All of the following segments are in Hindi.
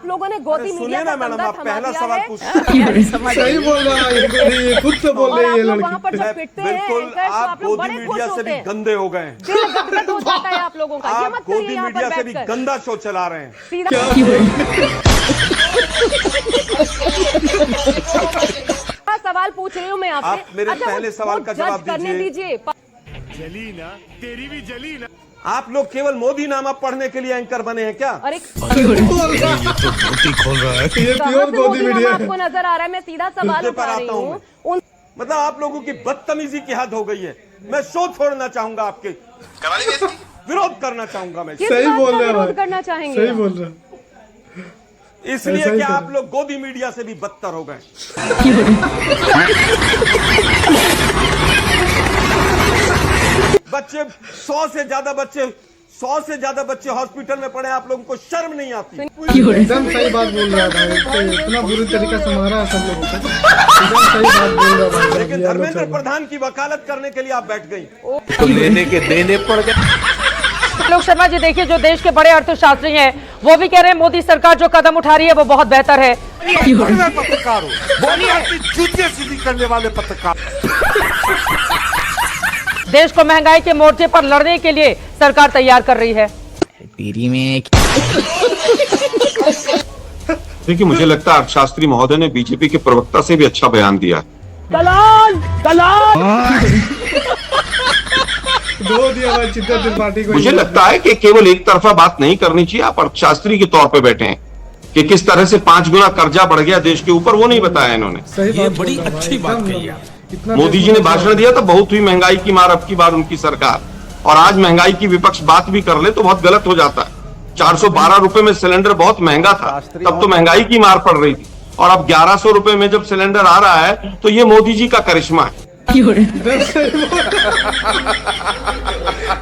आप लोगों ने गोदी मीडिया का मैडम, धंधा आप थमा पहला दिया सवाल है। पूछ सही बोल रहा है, खुद से बोल और रही है आप ये लोग लड़की। वहाँ पर जब पिटते हैं बिल्कुल, एंकर्स, तो आप आप लोग गोदी बड़े खुश मीडिया से होते भी हैं, गंदे हो गए हैं। दिल गदगद हो जाता है आप लोगों का। ये आप मत करिए गोदी यहाँ पर मीडिया से भी बैठकर। गंदा शो चला रहे हैं। सीधा सवाल पूछ रही हूँ मैं आपसे। आप मेरे पहले सवाल का जवाब करने दीजिए। जली ना, तेरी भी जली ना। आप लोग केवल मोदी नामा पढ़ने के लिए एंकर बने हैं क्या? अरे ये प्योर गोदी मीडिया है। आपको नजर आ रहा है? मैं सीधा सवाल मुद्दे पर उठा रही आता हूं हूँ। मैं। मतलब आप लोगों की बदतमीजी की हद हो गई है। मैं शो छोड़ना चाहूंगा, आपके विरोध करना चाहूंगा मैं, किस सही बात बोल का रहे हैं विरोध भाई। करना चाहेंगे? सही बोल रहे हैं। इसलिए ऐसा ही कि कर आप लोग गोदी मीडिया से भी बदतर हो गए। बच्चे 100 से ज्यादा बच्चे हॉस्पिटल में पड़े, आप लोगों को शर्म नहीं आती? एकदम सही बात बोल रहा है भाई, इतना बुरी तरीके से मारा है सब लोगों को। एकदम सही बात बोल रहा है भाई। लेकिन धर्मेंद्र प्रधान की वकालत करने के लिए आप बैठ गई। तो लेने के देने पड़ गए। लोक शर्मा जी, देखिए जो देश के बड़े अर्थशास्त्री हैं वो भी कह रहे हैं मोदी सरकार जो कदम उठा रही है वो बहुत बेहतर है। पत्रकार हो, बोली आपकी जूतियां सीधी करने वाले पत्रकार। देश को महंगाई के मोर्चे पर लड़ने के लिए सरकार तैयार कर रही है। तेरी में देखिए, मुझे लगता है अर्थशास्त्री महोदय ने बीजेपी के प्रवक्ता से भी अच्छा बयान दिया है। दो दिया भाई चित्तर त्रिपाठी को। मुझे लगता है कि केवल एक तरफा बात नहीं करनी चाहिए। आप अर्थशास्त्री के तौर पे बैठे हैं कि किस तरह से 5 गुना कर्जा बढ़ गया देश के ऊपर, वो नहीं बताया इन्होंने। सही ये बात बड़ी बोल रहा है अच्छी भाई, बात एकदम कही है। इतना मोदी जी ने भाषण दिया तो बहुत हुई महंगाई की मार अब की बार उनकी सरकार, और आज महंगाई की विपक्ष बात भी कर ले तो बहुत गलत हो जाता है। 412 रुपए में सिलेंडर बहुत महंगा था, तब तो महंगाई की मार पड़ रही थी, और अब 1100 रुपए में जब सिलेंडर आ रहा है तो ये मोदी जी का करिश्मा है।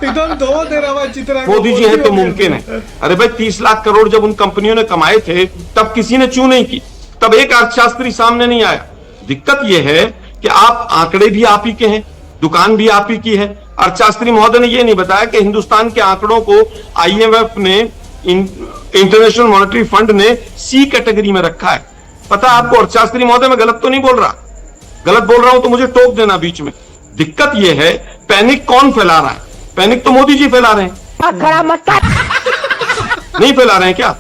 एकदम धो दे रहा भाई चित्रा। मोदी जी है तो मुमकिन है। अरे भाई 30 लाख करोड़ जब उन कंपनियों ने कमाए थे तब किसी ने चू नहीं की, तब एक अर्थशास्त्री सामने नहीं आया। दिक्कत यह है कि आप आंकड़े भी आप ही के हैं, दुकान भी आप ही की है। अर्थशास्त्री महोदय ने यह नहीं बताया कि हिंदुस्तान के आंकड़ों को IMF ने, इंटरनेशनल मॉनेटरी फंड ने C कैटेगरी में रखा है। पता आपको अर्थशास्त्री महोदय, मैं गलत तो नहीं बोल रहा? गलत बोल रहा हूं तो मुझे टोक देना बीच में। दिक्कत यह है पैनिक कौन फैला रहा है? पैनिक तो मोदी जी फैला रहे हैं। नहीं फैला रहे हैं क्या?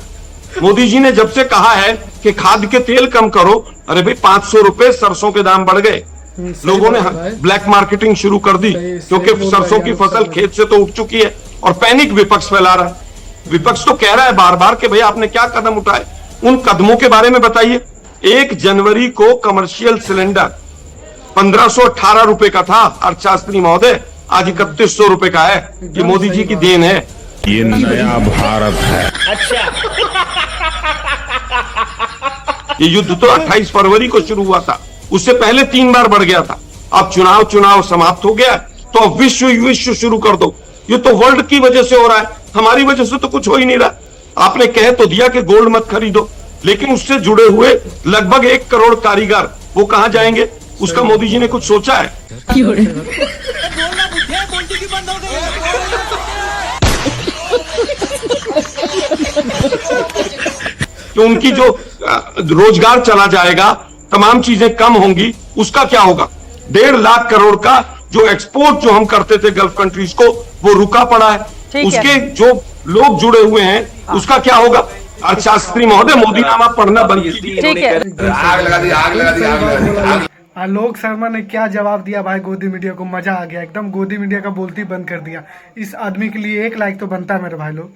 मोदी जी ने जब से कहा है कि खाद के तेल कम करो, अरे भाई 500 रुपए सरसों के दाम बढ़ गए, लोगों ने ब्लैक मार्केटिंग शुरू कर दी क्योंकि सरसों की फसल खेत से तो उठ चुकी है, और पैनिक विपक्ष फैला रहा है। विपक्ष तो कह रहा है बार बार कि भाई आपने क्या कदम उठाए, उन कदमों के बारे में बताइए। 1 जनवरी को कमर्शियल सिलेंडर 1518 रुपए का था अर्थशास्त्री महोदय, आज 3100 रुपए का है। ये मोदी जी की देन है। ये नया भारत है। ये युद्ध तो 28 फरवरी को शुरू हुआ था, उससे पहले 3 बार बढ़ गया था। अब चुनाव समाप्त हो गया तो अब विश्व शुरू कर दो। ये तो वर्ल्ड की वजह से हो रहा है, हमारी वजह से तो कुछ हो ही नहीं रहा। आपने कह तो दिया कि गोल्ड मत खरीदो, लेकिन उससे जुड़े हुए लगभग 1 करोड़ कारीगर वो कहां जाएंगे? उसका मोदी जी ने कुछ सोचा है? कि उनकी जो रोजगार चला जाएगा, तमाम चीजें कम होंगी, उसका क्या होगा? 1.5 लाख करोड़ का जो एक्सपोर्ट जो हम करते थे गल्फ कंट्रीज को, वो रुका पड़ा है। उसके जो लोग जुड़े हुए हैं उसका क्या होगा? अर्थशास्त्री महोदय, मोदी नामा पढ़ना बंद कीजिए। ठीक है। आग लगा दी। आलोक शर्मा ने क्या जवाब दिया भाई गोदी मीडिया को, मजा आ गया एकदम। गोदी मीडिया का बोलती बंद कर दिया। इस आदमी के लिए 1 लाइक तो बनता है मेरे भाई लोग।